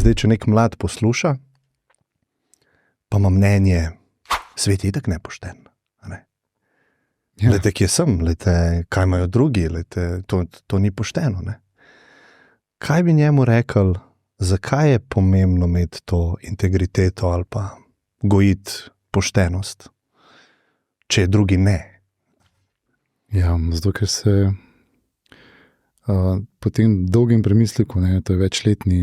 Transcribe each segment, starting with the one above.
zdaj, če nek mlad posluša, pa ima mnenje, svet je itak nepošten. Ne? Ja. Lejte, kje sem, lejte, kaj imajo drugi, lejte, to ni pošteno. Ne? Kaj bi njemu rekel, zakaj je pomembno imeti to integriteto ali pa gojiti poštenost, če drugi ne? Ja, zato ker se po tem dolgem premisleku, to je večletni,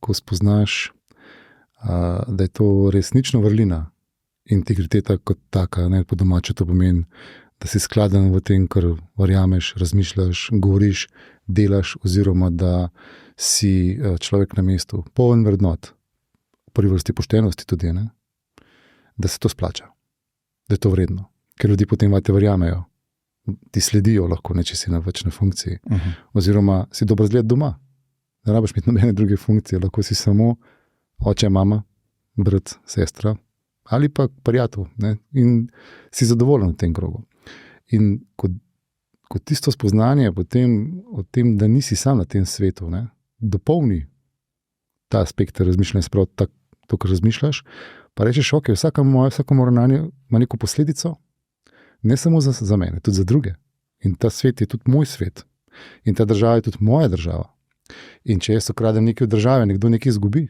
ko spoznaš, da je to resnično vrlina, integriteta kot taka, po domače to pomeni, da si skladen v tem, kar verjameš, razmišljaš, govoriš, delaš, oziroma da si človek na mestu, poln vrednot, v prvi vrsti poštenosti tudi, da se to splača, da je to vredno, ker ljudi potem vate verjamejo, ti sledijo lahko, če si na večni funkciji, oziroma si dobro zgled doma, ne rabiš imeti nobene druge funkcije, lahko si samo oče, mama, brat, sestra ali pa prijatelj, in si zadovoljen v tem krogu. In ko tisto spoznanje potem o tem, da nisi sam na tem svetu, dopolni ta aspekt razmišljanja, sprav to, kar razmišljaš, pa rečeš, ok, vsako ravnanje ima neko posledico, ne samo za mene, tudi za druge. In ta svet je tudi moj svet. In ta država je tudi moja država. In če jaz ukradem nekaj v državi, nekdo nekaj izgubi,